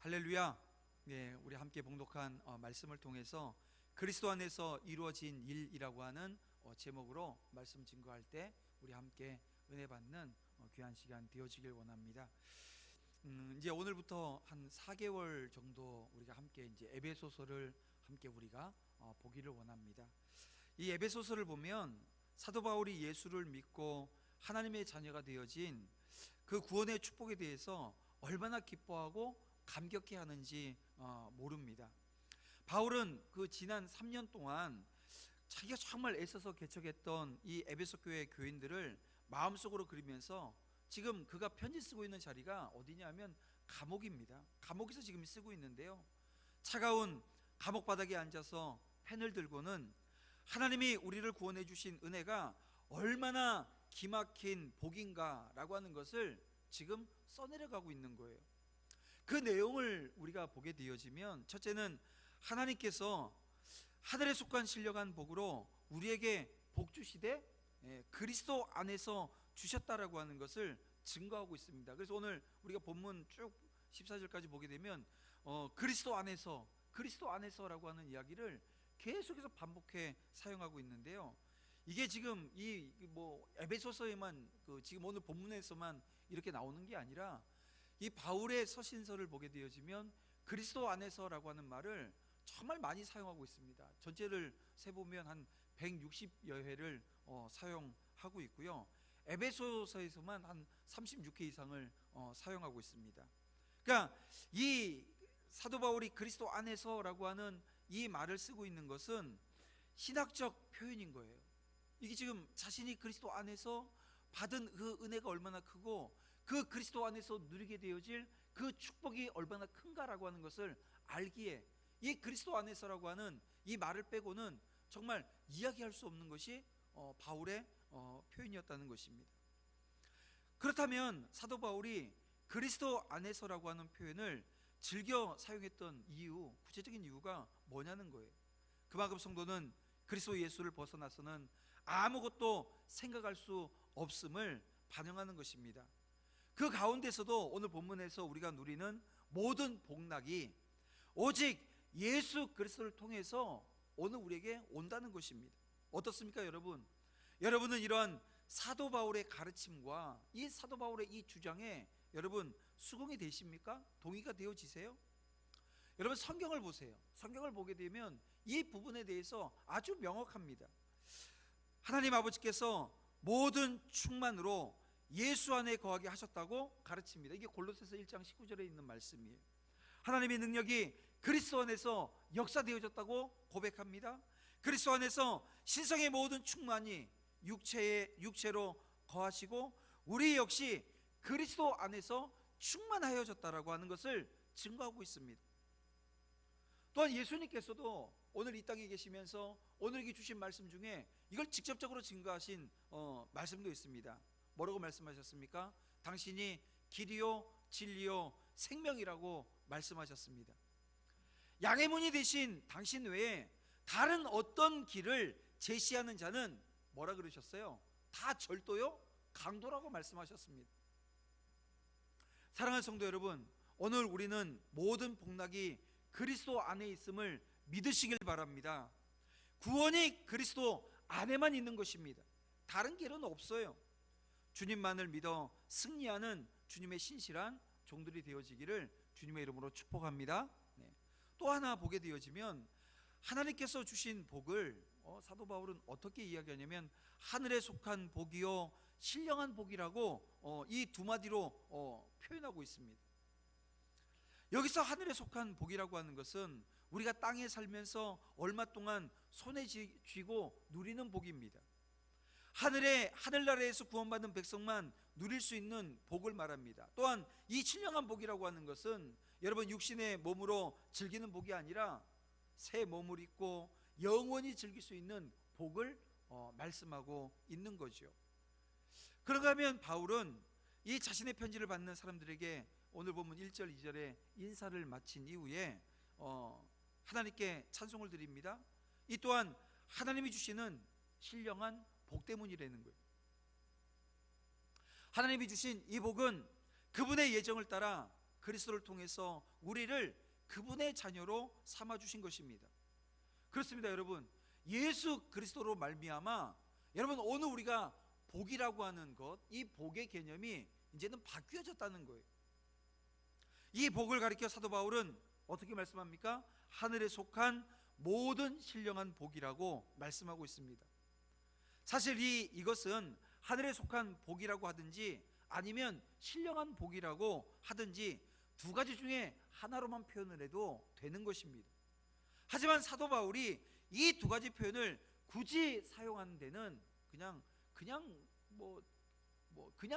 할렐루야. 네, 우리 함께 봉독한 말씀을 통해서 그리스도 안에서 이루어진 일이라고 하는 제목으로 말씀 증거할 때 우리 함께 은혜 받는 귀한 시간 되어지길 원합니다. 이제 오늘부터 한 4개월 정도 우리가 함께 이제 에베소서를 함께 우리가 보기를 원합니다. 이 에베소서를 보면 사도 바울이 예수를 믿고 하나님의 자녀가 되어진 그 구원의 축복에 대해서 얼마나 기뻐하고 감격해 하는지 모릅니다. 바울은 그 지난 3년 동안 자기가 정말 애써서 개척했던 이 에베소 교회 교인들을 마음속으로 그리면서 지금 그가 편지 쓰고 있는 자리가 어디냐면 감옥입니다. 감옥에서 지금 쓰고 있는데요, 차가운 감옥 바닥에 앉아서 펜을 들고는 하나님이 우리를 구원해 주신 은혜가 얼마나 기막힌 복인가 라고 하는 것을 지금 써내려가고 있는 거예요. 그 내용을 우리가 보게 되어지면, 첫째는 하나님께서 하늘에 속한 신령한 복으로 우리에게 복 주시되 그리스도 안에서 주셨다라고 하는 것을 증거하고 있습니다. 그래서 오늘 우리가 본문 쭉 14절까지 보게 되면 그리스도 안에서라고 하는 이야기를 계속해서 반복해 사용하고 있는데요, 이게 지금 이 에베소서에만 지금 오늘 본문에서만 이렇게 나오는 게 아니라 이 바울의 서신서를 보게 되어지면 그리스도 안에서라고 하는 말을 정말 많이 사용하고 있습니다. 전체를 세보면 한 160여 회를 사용하고 있고요, 에베소서에서만 한 36회 이상을 사용하고 있습니다. 그러니까 이 사도 바울이 그리스도 안에서라고 하는 이 말을 쓰고 있는 것은 신학적 표현인 거예요. 이게 지금 자신이 그리스도 안에서 받은 그 은혜가 얼마나 크고 그 그리스도 안에서 누리게 되어질 그 축복이 얼마나 큰가라고 하는 것을 알기에 이 그리스도 안에서라고 하는 이 말을 빼고는 정말 이야기할 수 없는 것이 바울의 표현이었다는 것입니다. 그렇다면 사도 바울이 그리스도 안에서라고 하는 표현을 즐겨 사용했던 이유, 구체적인 이유가 뭐냐는 거예요. 그만큼 성도는 그리스도 예수를 벗어나서는 아무것도 생각할 수 없음을 반영하는 것입니다. 그 가운데서도 오늘 본문에서 우리가 누리는 모든 복락이 오직 예수 그리스도를 통해서 오늘 우리에게 온다는 것입니다. 어떻습니까, 여러분? 여러분은 이러한 사도 바울의 가르침과 이 사도 바울의 이 주장에 여러분 수긍이 되십니까? 동의가 되어지세요? 여러분 성경을 보세요. 성경을 보게 되면 이 부분에 대해서 아주 명확합니다. 하나님 아버지께서 모든 충만으로 예수 안에 거하게 하셨다고 가르칩니다. 이게 골로새서 1장 19절에 있는 말씀이에요. 하나님의 능력이 그리스도 안에서 역사되어졌다고 고백합니다. 그리스도 안에서 신성의 모든 충만이 육체로 거하시고 우리 역시 그리스도 안에서 충만하여졌다라고 하는 것을 증거하고 있습니다. 또한 예수님께서도 오늘 이 땅에 계시면서 오늘에게 주신 말씀 중에 이걸 직접적으로 증거하신 말씀도 있습니다. 뭐라고 말씀하셨습니까? 당신이 길이요 진리요 생명이라고 말씀하셨습니다. 양의 문이 되신 당신 외에 다른 어떤 길을 제시하는 자는 뭐라 그러셨어요? 다 절도요 강도라고 말씀하셨습니다. 사랑하는 성도 여러분, 오늘 우리는 모든 복락이 그리스도 안에 있음을 믿으시길 바랍니다. 구원이 그리스도 안에만 있는 것입니다. 다른 길은 없어요. 주님만을 믿어 승리하는 주님의 신실한 종들이 되어지기를 주님의 이름으로 축복합니다. 또 하나 보게 되어지면 하나님께서 주신 복을 사도 바울은 어떻게 이야기하냐면 하늘에 속한 복이요 신령한 복이라고 이 두 마디로 표현하고 있습니다. 여기서 하늘에 속한 복이라고 하는 것은 우리가 땅에 살면서 얼마 동안 손에 쥐고 누리는 복입니다. 하늘나라에서 구원받은 백성만 누릴 수 있는 복을 말합니다. 또한 이 신령한 복이라고 하는 것은 여러분 육신의 몸으로 즐기는 복이 아니라 새 몸을 입고 영원히 즐길 수 있는 복을 말씀하고 있는 거죠. 그런가 하면 바울은 이 자신의 편지를 받는 사람들에게 오늘 보면 1절 2절에 인사를 마친 이후에 하나님께 찬송을 드립니다. 이 또한 하나님이 주시는 신령한 복 때문이라는 거예요. 하나님이 주신 이 복은 그분의 예정을 따라 그리스도를 통해서 우리를 그분의 자녀로 삼아 주신 것입니다. 그렇습니다, 여러분. 예수 그리스도로 말미암아 여러분 오늘 우리가 복이라고 하는 것, 이 복의 개념이 이제는 바뀌어졌다는 거예요. 이 복을 가리켜 사도 바울은 어떻게 말씀합니까? 하늘에 속한 모든 신령한 복이라고 말씀하고 있습니다. 사실 이것은 하늘에 속한 복이라고 하든지 아니면 신령한 복이라고 하든지 두 가지 중에 하나로만 표현을 해도 되는 것입니다. 하지만 사도 바울이 이 두 가지 표현을 굳이 사용하는 데는 그냥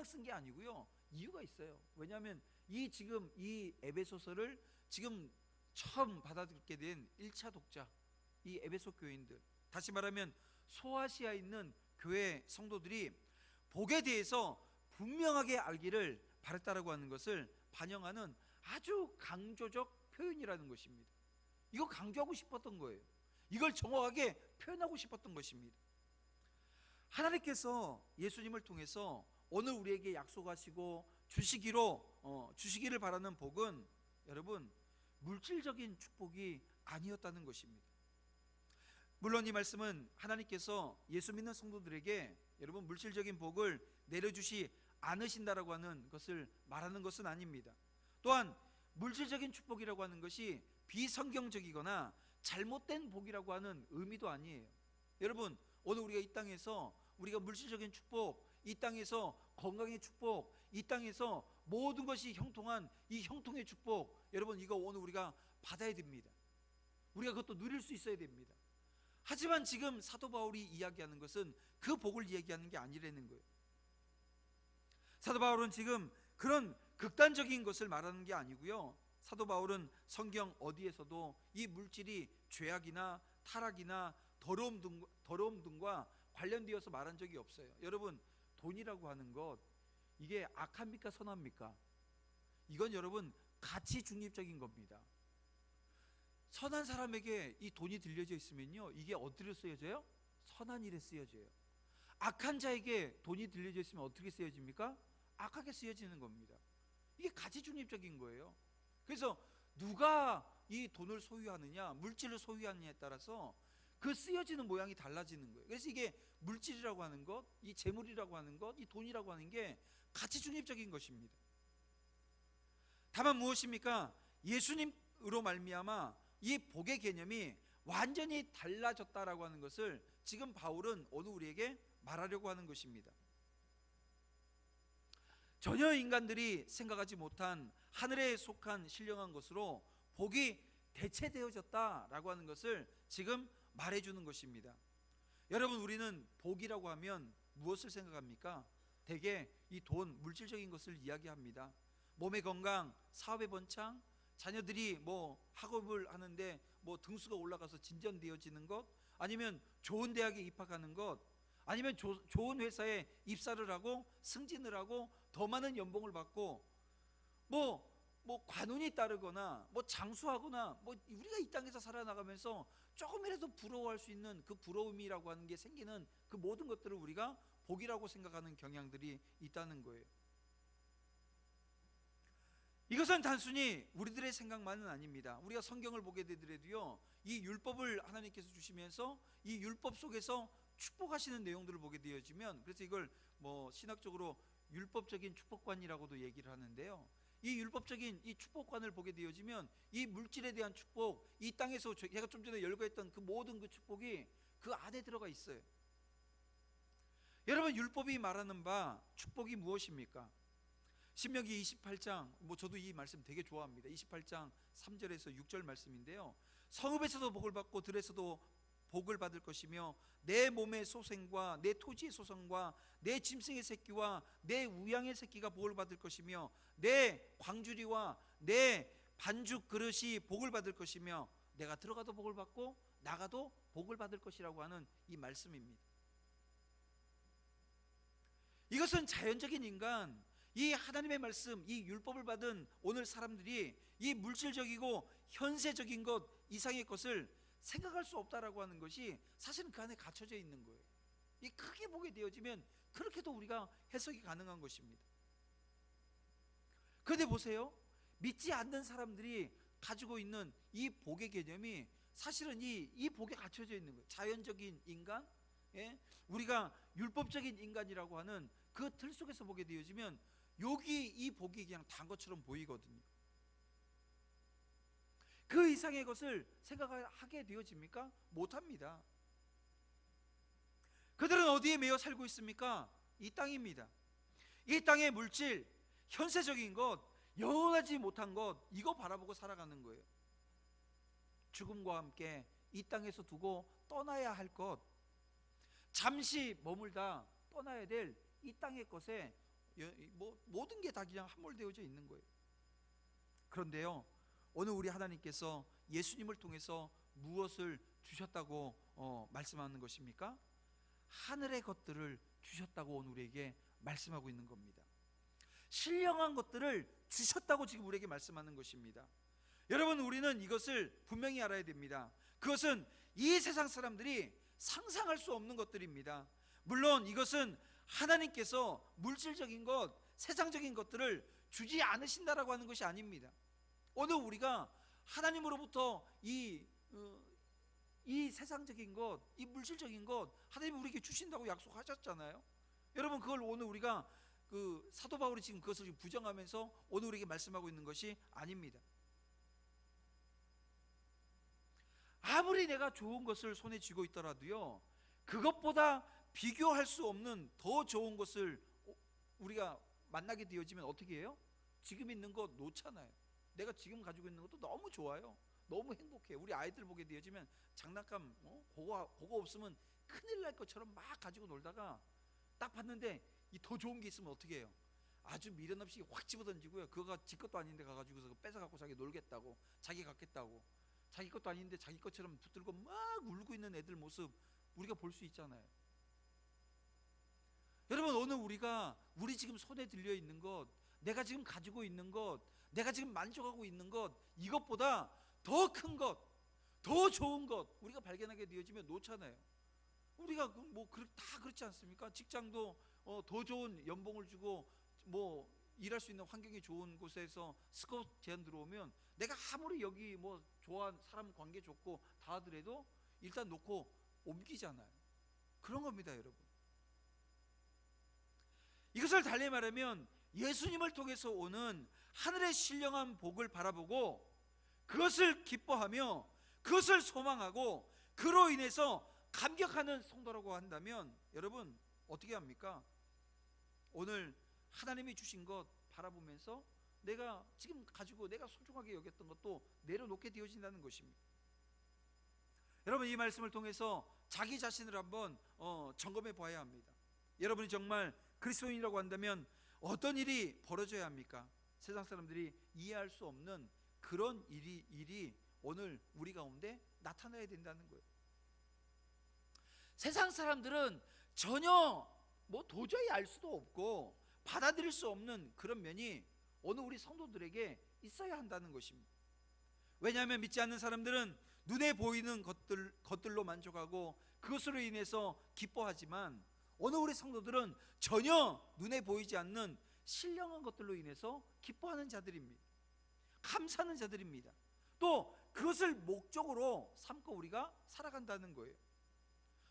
쓴 게 아니고요, 이유가 있어요. 왜냐하면 지금 이 에베소서를 지금 처음 받아들게 된 1차 독자, 이 에베소 교인들, 다시 말하면 소아시아에 있는 교회 성도들이 복에 대해서 분명하게 알기를 바랬다라고 하는 것을 반영하는 아주 강조적 표현이라는 것입니다. 이거 강조하고 싶었던 거예요. 이걸 정확하게 표현하고 싶었던 것입니다. 하나님께서 예수님을 통해서 오늘 우리에게 약속하시고 주시기를 바라는 복은 여러분 물질적인 축복이 아니었다는 것입니다. 물론 이 말씀은 하나님께서 예수 믿는 성도들에게 여러분 물질적인 복을 내려주시 않으신다라고 하는 것을 말하는 것은 아닙니다. 또한 물질적인 축복이라고 하는 것이 비성경적이거나 잘못된 복이라고 하는 의미도 아니에요. 여러분 오늘 우리가 이 땅에서 우리가 물질적인 축복, 이 땅에서 건강의 축복, 이 땅에서 모든 것이 형통한 이 형통의 축복, 여러분 이거 오늘 우리가 받아야 됩니다. 우리가 그것도 누릴 수 있어야 됩니다. 하지만 지금 사도 바울이 이야기하는 것은 그 복을 이야기하는 게 아니라는 거예요. 사도 바울은 지금 그런 극단적인 것을 말하는 게 아니고요, 사도 바울은 성경 어디에서도 이 물질이 죄악이나 타락이나 더러움 등과 관련되어서 말한 적이 없어요. 여러분 돈이라고 하는 것, 이게 악합니까 선합니까? 이건 여러분 가치 중립적인 겁니다. 선한 사람에게 이 돈이 들려져 있으면요, 이게 어디로 쓰여져요? 선한 일에 쓰여져요. 악한 자에게 돈이 들려져 있으면 어떻게 쓰여집니까? 악하게 쓰여지는 겁니다. 이게 가치 중립적인 거예요. 그래서 누가 이 돈을 소유하느냐, 물질을 소유하느냐에 따라서 그 쓰여지는 모양이 달라지는 거예요. 그래서 이게 물질이라고 하는 것, 이 재물이라고 하는 것, 이 돈이라고 하는 게 가치 중립적인 것입니다. 다만 무엇입니까? 예수님으로 말미암아 이 복의 개념이 완전히 달라졌다라고 하는 것을 지금 바울은 오늘 우리에게 말하려고 하는 것입니다. 전혀 인간들이 생각하지 못한 하늘에 속한 신령한 것으로 복이 대체되어졌다라고 하는 것을 지금 말해주는 것입니다. 여러분 우리는 복이라고 하면 무엇을 생각합니까? 대개 이 돈, 물질적인 것을 이야기합니다. 몸의 건강, 사업의 번창, 자녀들이 학업을 하는데 등수가 올라가서 진전되어지는 것, 아니면 좋은 대학에 입학하는 것, 아니면 좋은 회사에 입사를 하고 승진을 하고 더 많은 연봉을 받고 관운이 따르거나 장수하거나 우리가 이 땅에서 살아나가면서 조금이라도 부러워할 수 있는 그 부러움이라고 하는 게 생기는 그 모든 것들을 우리가 복이라고 생각하는 경향들이 있다는 거예요. 이것은 단순히 우리들의 생각만은 아닙니다. 우리가 성경을 보게 되더라도요, 이 율법을 하나님께서 주시면서 이 율법 속에서 축복하시는 내용들을 보게 되어지면, 그래서 이걸 신학적으로 율법적인 축복관이라고도 얘기를 하는데요, 이 율법적인 이 축복관을 보게 되어지면 이 물질에 대한 축복, 이 땅에서 제가 좀 전에 열거했던 그 모든 그 축복이 그 안에 들어가 있어요. 여러분 율법이 말하는 바 축복이 무엇입니까? 신명기 28장, 저도 이 말씀 되게 좋아합니다. 28장 3절에서 6절 말씀인데요, 성읍에서도 복을 받고 들에서도 복을 받을 것이며 내 몸의 소생과 내 토지의 소생과 내 짐승의 새끼와 내 우양의 새끼가 복을 받을 것이며 내 광주리와 내 반죽 그릇이 복을 받을 것이며 내가 들어가도 복을 받고 나가도 복을 받을 것이라고 하는 이 말씀입니다. 이것은 자연적인 인간, 이 하나님의 말씀, 이 율법을 받은 오늘 사람들이 이 물질적이고 현세적인 것 이상의 것을 생각할 수 없다라고 하는 것이 사실은 그 안에 갇혀져 있는 거예요. 이 크게 보게 되어지면 그렇게도 우리가 해석이 가능한 것입니다. 그런데 보세요, 믿지 않는 사람들이 가지고 있는 이 복의 개념이 사실은 이 복에 갖춰져 있는 거예요. 자연적인 인간, 예? 우리가 율법적인 인간이라고 하는 그 틀 속에서 보게 되어지면 여기 이 복이 그냥 단 것처럼 보이거든요. 그 이상의 것을 생각하게 되어집니까? 못합니다. 그들은 어디에 매여 살고 있습니까? 이 땅입니다. 이 땅의 물질, 현세적인 것, 영원하지 못한 것, 이거 바라보고 살아가는 거예요. 죽음과 함께 이 땅에서 두고 떠나야 할 것, 잠시 머물다 떠나야 될 이 땅의 것에 모든 게 다 그냥 함몰되어져 있는 거예요. 그런데요, 오늘 우리 하나님께서 예수님을 통해서 무엇을 주셨다고 말씀하는 것입니까? 하늘의 것들을 주셨다고 오늘 우리에게 말씀하고 있는 겁니다. 신령한 것들을 주셨다고 지금 우리에게 말씀하는 것입니다. 여러분, 우리는 이것을 분명히 알아야 됩니다. 그것은 이 세상 사람들이 상상할 수 없는 것들입니다. 물론 이것은 하나님께서 물질적인 것, 세상적인 것들을 주지 않으신다라고 하는 것이 아닙니다. 오늘 우리가 하나님으로부터 이 세상적인 것, 이 물질적인 것 하나님이 우리에게 주신다고 약속하셨잖아요. 여러분, 그걸 오늘 우리가 사도 바울이 지금 그것을 부정하면서 오늘 우리에게 말씀하고 있는 것이 아닙니다. 아무리 내가 좋은 것을 손에 쥐고 있더라도요, 그것보다 비교할 수 없는 더 좋은 것을 우리가 만나게 되어지면 어떻게 해요? 지금 있는 거 놓잖아요. 내가 지금 가지고 있는 것도 너무 좋아요. 너무 행복해요. 우리 아이들 보게 되어지면 장난감 그거 없으면 큰일 날 것처럼 막 가지고 놀다가 딱 봤는데 이 더 좋은 게 있으면 어떻게 해요? 아주 미련 없이 확 집어던지고요. 그거가 지 것도 아닌데 가가지고서 뺏어갖고 자기 놀겠다고, 자기 갖겠다고, 자기 것도 아닌데 자기 것처럼 붙들고 막 울고 있는 애들 모습 우리가 볼 수 있잖아요. 여러분, 오늘 우리 지금 손에 들려 있는 것, 내가 지금 가지고 있는 것, 내가 지금 만족하고 있는 것, 이것보다 더 큰 것, 더 좋은 것 우리가 발견하게 되어지면 놓잖아요. 우리가 다 그렇지 않습니까? 직장도 더 좋은 연봉을 주고 일할 수 있는 환경이 좋은 곳에서 스카우트 제안 들어오면 내가 아무리 여기 좋아하는 사람 관계 좋고 다 하더라도 일단 놓고 옮기잖아요. 그런 겁니다, 여러분. 이것을 달리 말하면 예수님을 통해서 오는 하늘의 신령한 복을 바라보고 그것을 기뻐하며 그것을 소망하고 그로 인해서 감격하는 성도라고 한다면 여러분 어떻게 합니까? 오늘 하나님이 주신 것 바라보면서 내가 지금 가지고 내가 소중하게 여겼던 것도 내려놓게 되어진다는 것입니다. 여러분, 이 말씀을 통해서 자기 자신을 한번 점검해 봐야 합니다. 여러분이 정말 그리스도인이라고 한다면 어떤 일이 벌어져야 합니까? 세상 사람들이 이해할 수 없는 그런 일이 오늘 우리 가운데 나타나야 된다는 거예요. 세상 사람들은 전혀 도저히 알 수도 없고 받아들일 수 없는 그런 면이 오늘 우리 성도들에게 있어야 한다는 것입니다. 왜냐하면 믿지 않는 사람들은 눈에 보이는 것들로 만족하고 그것으로 인해서 기뻐하지만 오늘 우리 성도들은 전혀 눈에 보이지 않는 신령한 것들로 인해서 기뻐하는 자들입니다. 감사하는 자들입니다. 또 그것을 목적으로 삼고 우리가 살아간다는 거예요.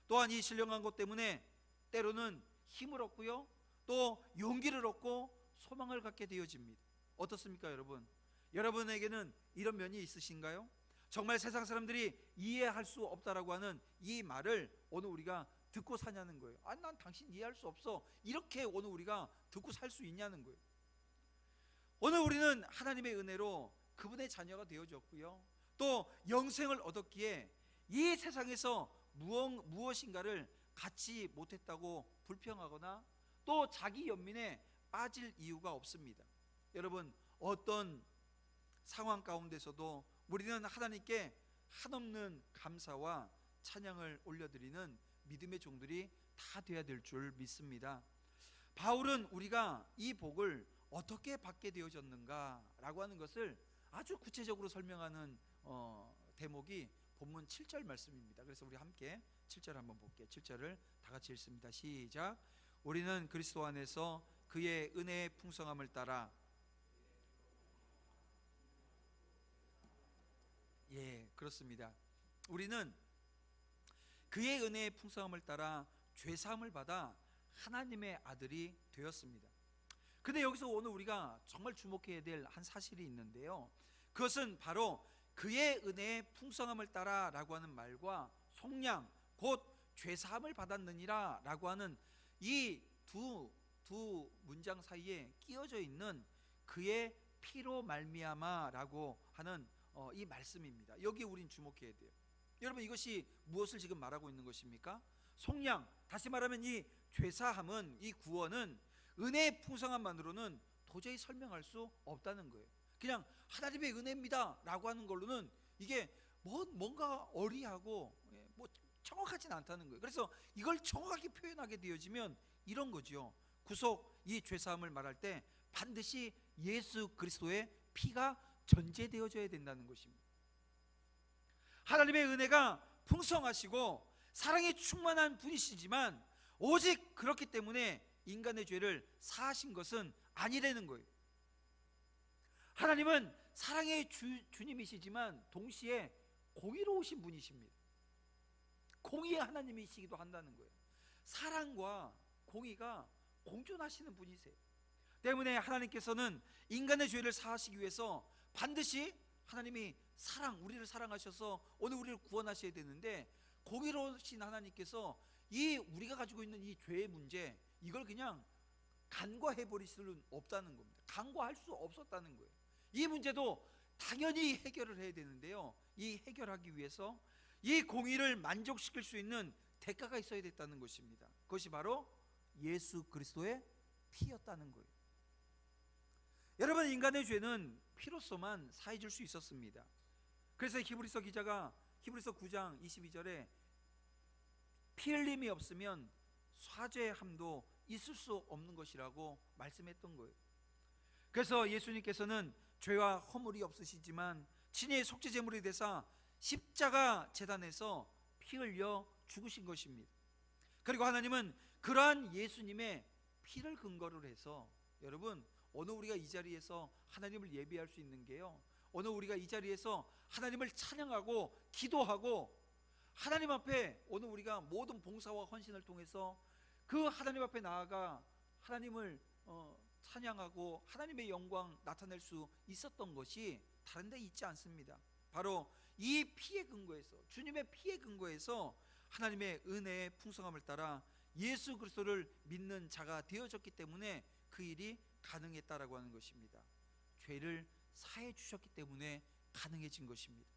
또한 이 신령한 것 때문에 때로는 힘을 얻고요, 또 용기를 얻고 소망을 갖게 되어집니다. 어떻습니까, 여러분? 여러분에게는 이런 면이 있으신가요? 정말 세상 사람들이 이해할 수 없다라고 하는 이 말을 오늘 우리가 듣고 사냐는 거예요. 아니, 난 당신 이해할 수 없어, 이렇게 오늘 우리가 듣고 살 수 있냐는 거예요. 오늘 우리는 하나님의 은혜로 그분의 자녀가 되어졌고요, 또 영생을 얻었기에 이 세상에서 무엇인가를 갖지 못했다고 불평하거나 또 자기 연민에 빠질 이유가 없습니다. 여러분, 어떤 상황 가운데서도 우리는 하나님께 한없는 감사와 찬양을 올려드리는 믿음의 종들이 다 돼야 될 줄 믿습니다. 바울은 우리가 이 복을 어떻게 받게 되어졌는가라고 하는 것을 아주 구체적으로 설명하는 대목이 본문 7절 말씀입니다. 그래서 우리 함께 7절 한번 볼게요. 7절을 다 같이 읽습니다. 시작. 우리는 그리스도 안에서 그의 은혜의 풍성함을 따라 그렇습니다. 우리는 그의 은혜의 풍성함을 따라 죄사함을 받아 하나님의 아들이 되었습니다. 근데 여기서 오늘 우리가 정말 주목해야 될 한 사실이 있는데요, 그것은 바로 그의 은혜의 풍성함을 따라 라고 하는 말과 속량 곧 죄사함을 받았느니라 라고 하는 이 두 문장 사이에 끼어져 있는 그의 피로 말미암아 라고 하는 이 말씀입니다. 여기에 우린 주목해야 돼요. 여러분, 이것이 무엇을 지금 말하고 있는 것입니까? 속량, 다시 말하면 이 죄사함은, 이 구원은 은혜의 풍성함만으로는 도저히 설명할 수 없다는 거예요. 그냥 하나님의 은혜입니다 라고 하는 걸로는 이게 뭔가 어리하고 정확하진 않다는 거예요. 그래서 이걸 정확하게 표현하게 되어지면 이런 거죠. 구속, 이 죄사함을 말할 때 반드시 예수 그리스도의 피가 전제되어져야 된다는 것입니다. 하나님의 은혜가 풍성하시고 사랑이 충만한 분이시지만 오직 그렇기 때문에 인간의 죄를 사하신 것은 아니라는 거예요. 하나님은 사랑의 주님이시지만 동시에 공의로우신 분이십니다. 공의의 하나님이시기도 한다는 거예요. 사랑과 공의가 공존하시는 분이세요. 때문에 하나님께서는 인간의 죄를 사하시기 위해서 반드시 하나님이 우리를 사랑하셔서 오늘 우리를 구원하셔야 되는데, 공의로우신 하나님께서 우리가 가지고 있는 이 죄의 문제, 이걸 그냥 간과해 버릴 수는 없다는 겁니다. 간과할 수 없었다는 거예요. 이 문제도 당연히 해결을 해야 되는데요, 이 해결하기 위해서 이 공의를 만족시킬 수 있는 대가가 있어야 됐다는 것입니다. 그것이 바로 예수 그리스도의 피였다는 거예요. 여러분, 인간의 죄는 피로서만 사해질 수 있었습니다. 그래서 히브리서 기자가 히브리서 9장 22절에 피 흘림이 없으면 사죄함도 있을 수 없는 것이라고 말씀했던 거예요. 그래서 예수님께서는 죄와 허물이 없으시지만 친히 속죄 제물이 되사 십자가 제단에서 피 흘려 죽으신 것입니다. 그리고 하나님은 그러한 예수님의 피를 근거로 해서, 여러분, 오늘 우리가 이 자리에서 하나님을 예배할 수 있는 게요, 오늘 우리가 이 자리에서 하나님을 찬양하고 기도하고 하나님 앞에 오늘 우리가 모든 봉사와 헌신을 통해서 그 하나님 앞에 나아가 하나님을 찬양하고 하나님의 영광 나타낼 수 있었던 것이 다른 데 있지 않습니다. 바로 이 피의 근거에서, 주님의 피의 근거에서 하나님의 은혜의 풍성함을 따라 예수 그리스도를 믿는 자가 되어졌기 때문에 그 일이 가능했다라고 하는 것입니다. 죄를 사해 주셨기 때문에 가능해진 것입니다.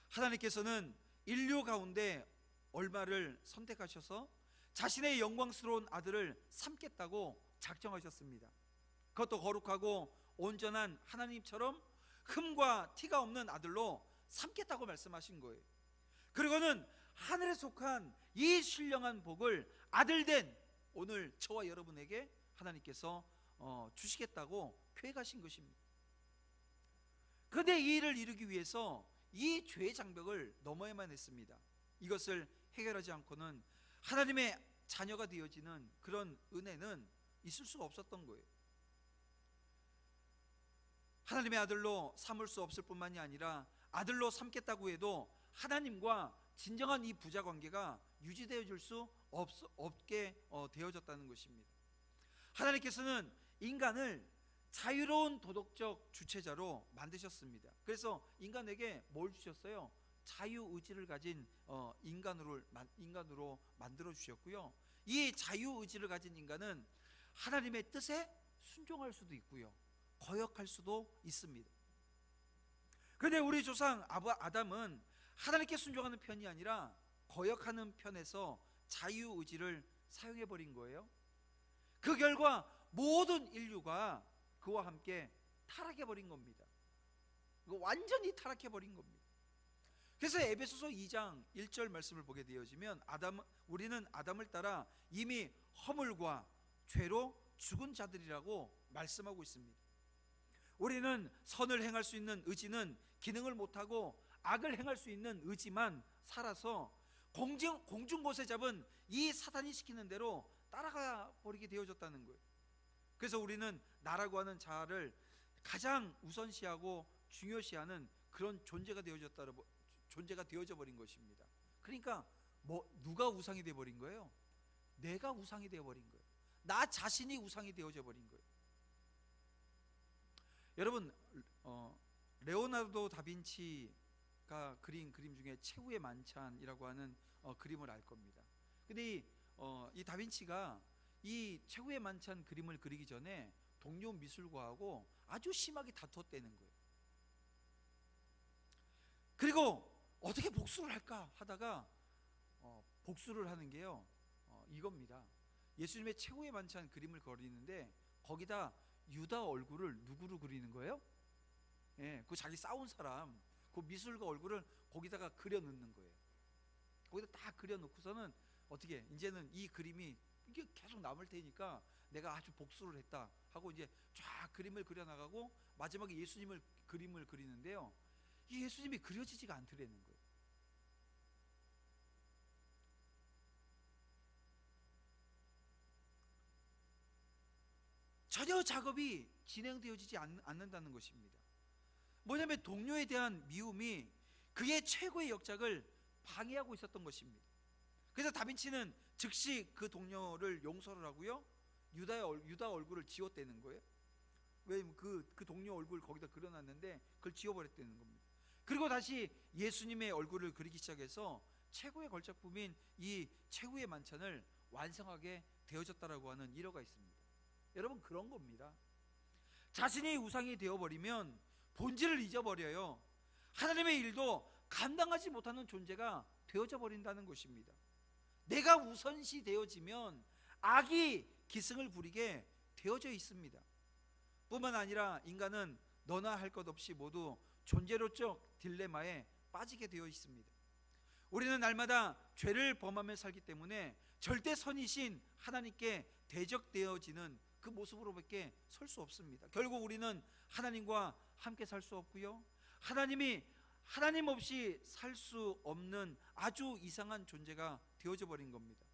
하나님께서는 인류 가운데 얼마를 선택하셔서 자신의 영광스러운 아들을 삼겠다고 작정하셨습니다. 그것도 거룩하고 온전한 하나님처럼 흠과 티가 없는 아들로 삼겠다고 말씀하신 거예요. 그리고는 하늘에 속한 이 신령한 복을 아들된 오늘 저와 여러분에게 하나님께서 주시겠다고 계획하신 것입니다. 그런데 이 일을 이루기 위해서 이 죄의 장벽을 넘어야만 했습니다. 이것을 해결하지 않고는 하나님의 자녀가 되어지는 그런 은혜는 있을 수가 없었던 거예요. 하나님의 아들로 삼을 수 없을 뿐만이 아니라 아들로 삼겠다고 해도 하나님과 진정한 이 부자 관계가 유지되어질 수 없게 되어졌다는 것입니다. 하나님께서는 인간을 자유로운 도덕적 주체자로 만드셨습니다. 그래서 인간에게 뭘 주셨어요? 자유의지를 가진 인간으로 만들어 주셨고요, 이 자유의지를 가진 인간은 하나님의 뜻에 순종할 수도 있고요, 거역할 수도 있습니다. 그런데 우리 조상 아담은 하나님께 순종하는 편이 아니라 거역하는 편에서 자유의지를 사용해버린 거예요. 그 결과 모든 인류가 그와 함께 타락해버린 겁니다. 완전히 타락해버린 겁니다. 그래서 에베소서 2장 1절 말씀을 보게 되어지면 우리는 아담을 따라 이미 허물과 죄로 죽은 자들이라고 말씀하고 있습니다. 우리는 선을 행할 수 있는 의지는 기능을 못하고 악을 행할 수 있는 의지만 살아서 공중 곳에 잡은 이 사탄이 시키는 대로 따라가 버리게 되어졌다는 거예요. 그래서 우리는 나라고 하는 자아를 가장 우선시하고 중요시하는 그런 존재가 되어져 버린 것입니다. 그러니까 누가 우상이 되어 버린 거예요? 내가 우상이 되어 버린 거예요. 나 자신이 우상이 되어져 버린 거예요. 여러분, 레오나르도 다빈치가 그린 그림 중에 최후의 만찬이라고 하는 그림을 알 겁니다. 근데 이 다빈치가 이 최후의 만찬 그림을 그리기 전에 동료 미술가하고 아주 심하게 다투었다는 거예요. 그리고 어떻게 복수를 할까 하다가 복수를 하는 게요, 이겁니다. 예수님의 최후의 만찬 그림을 그리는데 거기다 유다 얼굴을 누구로 그리는 거예요? 예, 그 자기 싸운 사람, 그 미술가 얼굴을 거기다가 그려 넣는 거예요. 거기다 딱 그려 놓고서는 어떻게, 이제는 이 그림이 이게 계속 남을 테니까 내가 아주 복수를 했다 하고 이제 쫙 그림을 그려 나가고 마지막에 예수님을 그림을 그리는데요, 이 예수님이 그려지지가 않더라는 거예요. 전혀 작업이 진행되어지지 않는다는 것입니다. 뭐냐면 동료에 대한 미움이 그의 최고의 역작을 방해하고 있었던 것입니다. 그래서 다빈치는 즉시 그 동료를 용서를 하고요, 유다 얼굴을 지웠다는 거예요. 왜냐면 그 동료 얼굴 거기다 그려놨는데 그걸 지워버렸다는 겁니다. 그리고 다시 예수님의 얼굴을 그리기 시작해서 최고의 걸작품인 이 최후의 만찬을 완성하게 되어졌다라고 하는 일화가 있습니다. 여러분, 그런 겁니다. 자신이 우상이 되어버리면 본질을 잊어버려요. 하나님의 일도 감당하지 못하는 존재가 되어져 버린다는 것입니다. 내가 우선시 되어지면 악이 기승을 부리게 되어져 있습니다. 뿐만 아니라 인간은 너나 할 것 없이 모두 존재로적 딜레마에 빠지게 되어 있습니다. 우리는 날마다 죄를 범하며 살기 때문에 절대 선이신 하나님께 대적되어지는 그 모습으로밖에 설 수 없습니다. 결국 우리는 하나님과 함께 살 수 없고요, 하나님 없이 살 수 없는 아주 이상한 존재가 되어져 버린 겁니다.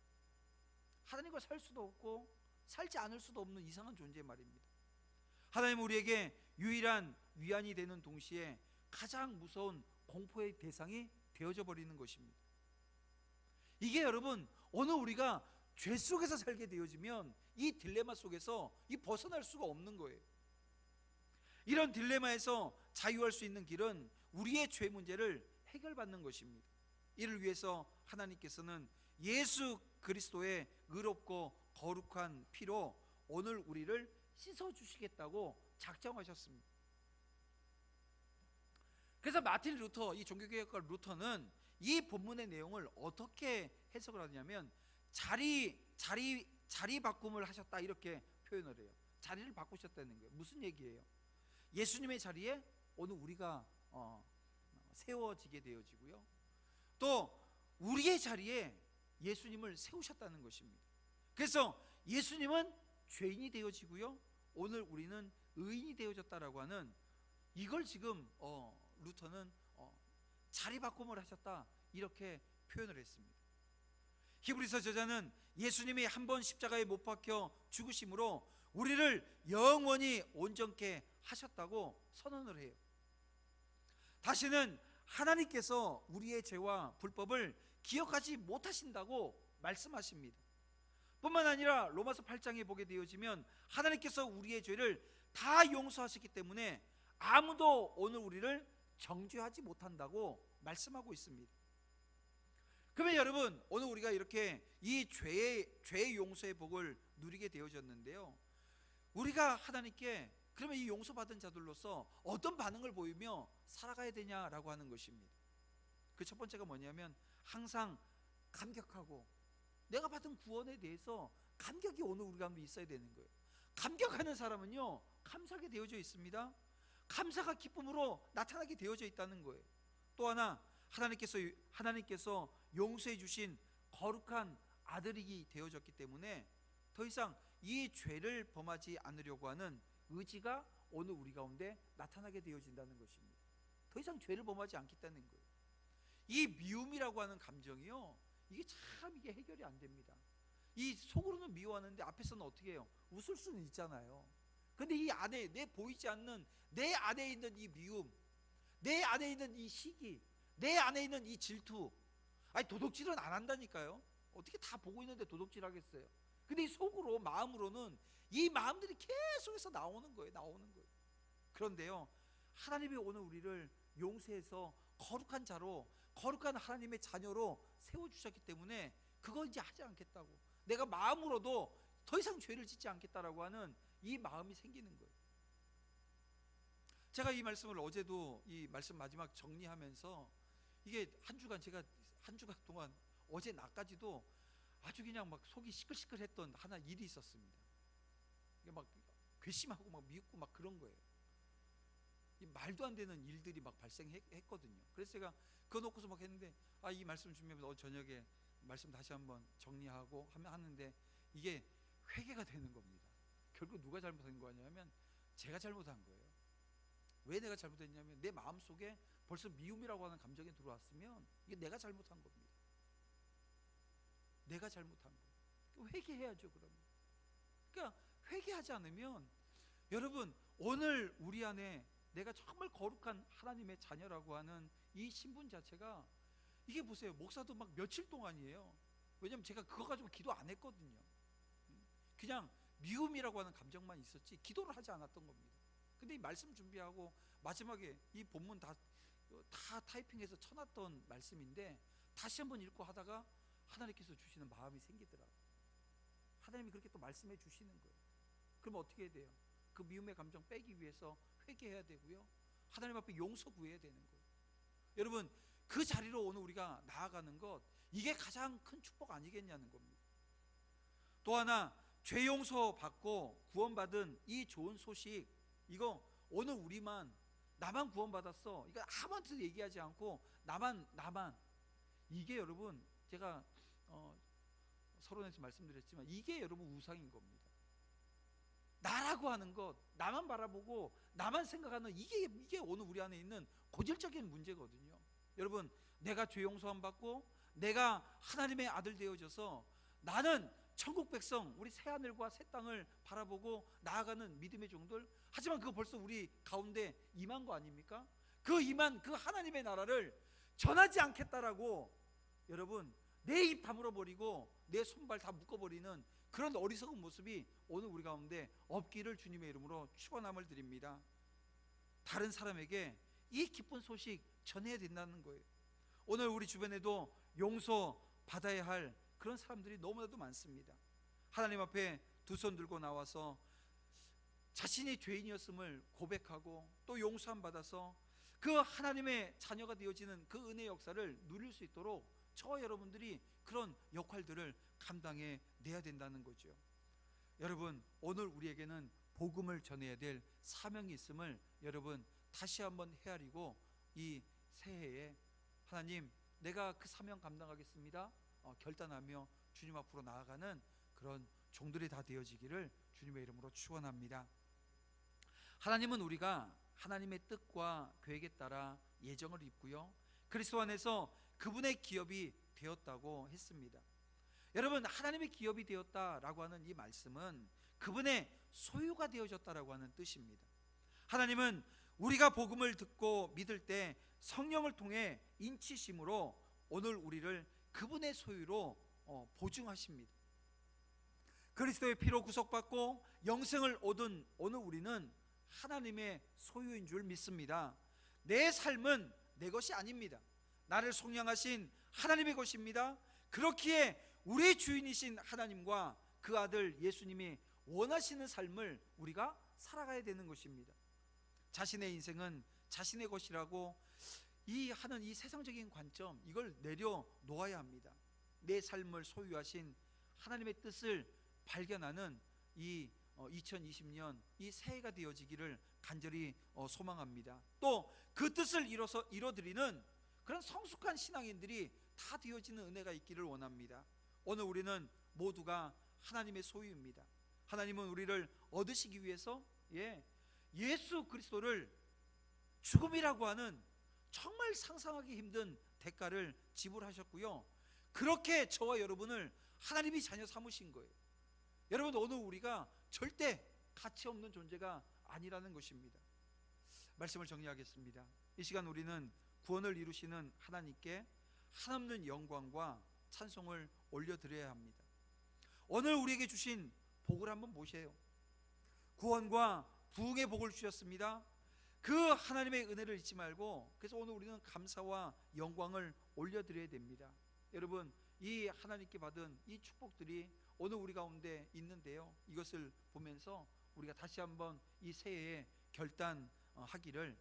하나님과 살 수도 없고 살지 않을 수도 없는 이상한 존재 말입니다. 하나님은 우리에게 유일한 위안이 되는 동시에 가장 무서운 공포의 대상이 되어져 버리는 것입니다. 이게 여러분, 어느 우리가 죄 속에서 살게 되어지면 이 딜레마 속에서 벗어날 수가 없는 거예요. 이런 딜레마에서 자유할 수 있는 길은 우리의 죄 문제를 해결받는 것입니다. 이를 위해서 하나님께서는 예수 그리스도의 의롭고 거룩한 피로 오늘 우리를 씻어주시겠다고 작정하셨습니다. 그래서 마틴 루터, 이 종교개혁가 루터는 이 본문의 내용을 어떻게 해석을 하냐면 자리 바꿈을 하셨다, 이렇게 표현을 해요. 자리를 바꾸셨다는 거예요. 무슨 얘기예요? 예수님의 자리에 오늘 우리가 세워지게 되어지고요, 또 우리의 자리에 예수님을 세우셨다는 것입니다. 그래서 예수님은 죄인이 되어지고요, 오늘 우리는 의인이 되어졌다라고 하는, 이걸 지금 루터는 자리 바꿈을 하셨다, 이렇게 표현을 했습니다. 히브리서 저자는 예수님이 한 번 십자가에 못 박혀 죽으심으로 우리를 영원히 온전케 하셨다고 선언을 해요. 다시는 하나님께서 우리의 죄와 불법을 기억하지 못하신다고 말씀하십니다. 뿐만 아니라 로마서 8장에 보게 되어지면 하나님께서 우리의 죄를 다 용서하셨기 때문에 아무도 오늘 우리를 정죄하지 못한다고 말씀하고 있습니다. 그러면 여러분, 오늘 우리가 이렇게 이 죄의 용서의 복을 누리게 되어졌는데요, 우리가 하나님께 그러면 이 용서받은 자들로서 어떤 반응을 보이며 살아가야 되냐라고 하는 것입니다. 그 첫 번째가 뭐냐면 항상 감격하고, 내가 받은 구원에 대해서 감격이 오늘 우리 가운데 있어야 되는 거예요. 감격하는 사람은요, 감사하게 되어져 있습니다. 감사가 기쁨으로 나타나게 되어져 있다는 거예요. 또 하나, 하나님께서 용서해 주신 거룩한 아들이 되어졌기 때문에 더 이상 이 죄를 범하지 않으려고 하는 의지가 오늘 우리 가운데 나타나게 되어진다는 것입니다. 더 이상 죄를 범하지 않겠다는 거예요. 이 미움이라고 하는 감정이요, 이게 해결이 안 됩니다. 이 속으로는 미워하는데 앞에서는 어떻게 해요? 웃을 수는 있잖아요. 근데 이 안에 보이지 않는 내 안에 있는 이 미움, 내 안에 있는 이 시기, 내 안에 있는 이 질투, 아니 도둑질은 안 한다니까요. 어떻게 다 보고 있는데 도둑질 하겠어요? 근데 이 속으로, 마음으로는 이 마음들이 계속해서 나오는 거예요. 그런데요, 하나님이 오늘 우리를 용서해서 거룩한 자로, 거룩한 하나님의 자녀로 세워주셨기 때문에 그거 이제 하지 않겠다고, 내가 마음으로도 더 이상 죄를 짓지 않겠다라고 하는 이 마음이 생기는 거예요. 제가 이 말씀을 어제도 이 말씀 마지막 정리하면서, 이게 제가 한 주간 동안 어제 낮까지도 아주 그냥 막 속이 시끌시끌했던 하나 일이 있었습니다. 이게 막 괘씸하고 막 미흡고 막 그런 거예요. 이 말도 안 되는 일들이 막 발생했거든요. 그래서 제가 그거 놓고서 막 했는데, 이 말씀 준비하면서 저녁에 말씀 다시 한번 정리하고 하는데, 이게 회개가 되는 겁니다. 결국 누가 잘못한 거냐면 제가 잘못한 거예요. 왜 내가 잘못했냐면, 내 마음속에 벌써 미움이라고 하는 감정이 들어왔으면 이게 내가 잘못한 겁니다. 내가 잘못한 거예요. 회개해야죠. 그러니까 회개하지 않으면, 여러분, 오늘 우리 안에 내가 정말 거룩한 하나님의 자녀라고 하는 이 신분 자체가, 이게 보세요, 목사도 막 며칠 동안이에요. 왜냐면 제가 그거 가지고 기도 안 했거든요. 그냥 미움이라고 하는 감정만 있었지 기도를 하지 않았던 겁니다. 근데 이 말씀 준비하고 마지막에 이 본문 다 타이핑해서 쳐놨던 말씀인데, 다시 한번 읽고 하다가 하나님께서 주시는 마음이 생기더라고요. 하나님이 그렇게 또 말씀해 주시는 거예요. 그럼 어떻게 해야 돼요? 그 미움의 감정 빼기 위해서 회개해야 되고요, 하나님 앞에 용서 구해야 되는 거예요. 여러분, 그 자리로 오늘 우리가 나아가는 것, 이게 가장 큰 축복 아니겠냐는 겁니다. 또 하나, 죄 용서 받고 구원받은 이 좋은 소식, 이거 오늘 나만 구원받았어, 이거 아무한테도 얘기하지 않고 나만, 이게 여러분, 제가 서론에서 말씀드렸지만 이게 여러분 우상인 겁니다. 나라고 하는 것, 나만 바라보고 나만 생각하는, 이게 오늘 우리 안에 있는 고질적인 문제거든요. 여러분, 내가 죄 용서함 받고 내가 하나님의 아들 되어져서 나는 천국 백성, 우리 새 하늘과 새 땅을 바라보고 나아가는 믿음의 종들, 하지만 그거 벌써 우리 가운데 임한 거 아닙니까? 그 하나님의 나라를 전하지 않겠다라고, 여러분, 내 입 다물어 버리고 내 손발 다 묶어버리는 그런 어리석은 모습이 오늘 우리 가운데 없기를 주님의 이름으로 축원함을 드립니다. 다른 사람에게 이 기쁜 소식 전해야 된다는 거예요. 오늘 우리 주변에도 용서 받아야 할 그런 사람들이 너무나도 많습니다. 하나님 앞에 두 손 들고 나와서 자신이 죄인이었음을 고백하고 또 용서함 받아서 그 하나님의 자녀가 되어지는 그 은혜의 역사를 누릴 수 있도록 저와 여러분들이 그런 역할들을 감당해 내야 된다는 거죠. 여러분, 오늘 우리에게는 복음을 전해야 될 사명이 있음을 여러분 다시 한번 헤아리고, 이 새해에 하나님, 내가 그 사명 감당하겠습니다 결단하며 주님 앞으로 나아가는 그런 종들이 다 되어지기를 주님의 이름으로 축원합니다. 하나님은 우리가 하나님의 뜻과 계획에 따라 예정을 입고요, 그리스도 안에서 그분의 기업이 되었다고 했습니다. 여러분, 하나님의 기업이 되었다라고 하는 이 말씀은 그분의 소유가 되어졌다라고 하는 뜻입니다. 하나님은 우리가 복음을 듣고 믿을 때 성령을 통해 인치심으로 오늘 우리를 그분의 소유로 보증하십니다. 그리스도의 피로 구속받고 영생을 얻은 오늘 우리는 하나님의 소유인 줄 믿습니다. 내 삶은 내 것이 아닙니다. 나를 속량하신 하나님의 것입니다. 그렇기에 우리 주인이신 하나님과 그 아들 예수님이 원하시는 삶을 우리가 살아가야 되는 것입니다. 자신의 인생은 자신의 것이라고 하는 이 세상적인 관점, 이걸 내려놓아야 합니다. 내 삶을 소유하신 하나님의 뜻을 발견하는 이 2020년 이 새해가 되어지기를 간절히 소망합니다. 또 그 뜻을 이뤄드리는 그런 성숙한 신앙인들이 다 되어지는 은혜가 있기를 원합니다. 오늘 우리는 모두가 하나님의 소유입니다. 하나님은 우리를 얻으시기 위해서 예수 그리스도를 죽음이라고 하는 정말 상상하기 힘든 대가를 지불하셨고요, 그렇게 저와 여러분을 하나님이 자녀 삼으신 거예요. 여러분, 오늘 우리가 절대 가치 없는 존재가 아니라는 것입니다. 말씀을 정리하겠습니다. 이 시간 우리는 구원을 이루시는 하나님께 한없는 영광과 찬송을 올려드려야 합니다. 오늘 우리에게 주신 복을 한번 보세요. 구원과 부흥의 복을 주셨습니다. 그 하나님의 은혜를 잊지 말고, 그래서 오늘 우리는 감사와 영광을 올려드려야 됩니다. 여러분, 이 하나님께 받은 이 축복들이 오늘 우리 가운데 있는데요, 이것을 보면서 우리가 다시 한번 이 새해에 결단하기를,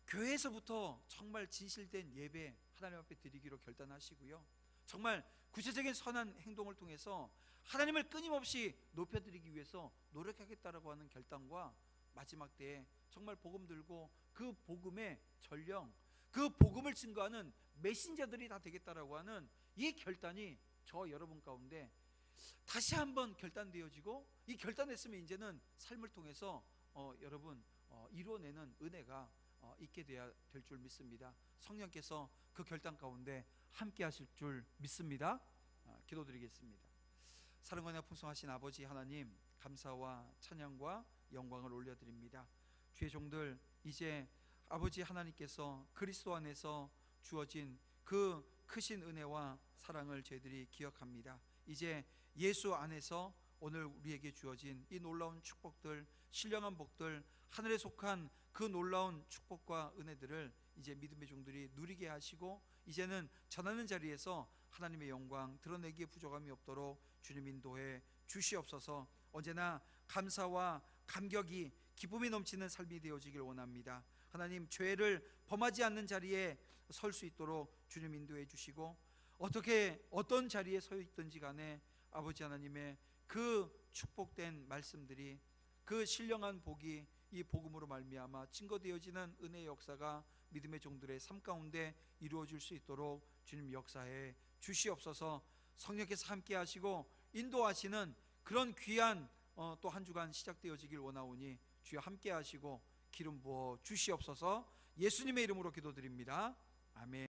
교회에서부터 정말 진실된 예배 하나님 앞에 드리기로 결단하시고요, 정말 구체적인 선한 행동을 통해서 하나님을 끊임없이 높여드리기 위해서 노력하겠다라고 하는 결단과, 마지막 때에 정말 복음 들고 그 복음의 전령, 그 복음을 증거하는 메신저들이 다 되겠다라고 하는 이 결단이 저 여러분 가운데 다시 한번 결단되어지고, 이 결단했으면 이제는 삶을 통해서 여러분 이루어내는 은혜가 있게 돼야 될 줄 믿습니다. 성령께서 그 결단 가운데 함께 하실 줄 믿습니다. 기도드리겠습니다. 사랑과 풍성하신 아버지 하나님, 감사와 찬양과 영광을 올려드립니다. 주의 종들, 이제 아버지 하나님께서 그리스도 안에서 주어진 그 크신 은혜와 사랑을 저희들이 기억합니다. 이제 예수 안에서 오늘 우리에게 주어진 이 놀라운 축복들, 신령한 복들, 하늘에 속한 그 놀라운 축복과 은혜들을 이제 믿음의 종들이 누리게 하시고, 이제는 전하는 자리에서 하나님의 영광 드러내기에 부족함이 없도록 주님 인도해 주시옵소서. 언제나 감사와 감격이, 기쁨이 넘치는 삶이 되어지길 원합니다. 하나님, 죄를 범하지 않는 자리에 설 수 있도록 주님 인도해 주시고, 어떤 자리에 서 있든지 간에 아버지 하나님의 그 축복된 말씀들이, 그 신령한 복이 이 복음으로 말미암아 증거되어지는 은혜의 역사가 믿음의 종들의 삶 가운데 이루어질 수 있도록 주님 역사해 주시옵소서. 성령께서 함께 하시고 인도하시는 그런 귀한 또 한 주간 시작되어지길 원하오니 주여 함께 하시고 기름 부어 주시옵소서. 예수님의 이름으로 기도드립니다. 아멘.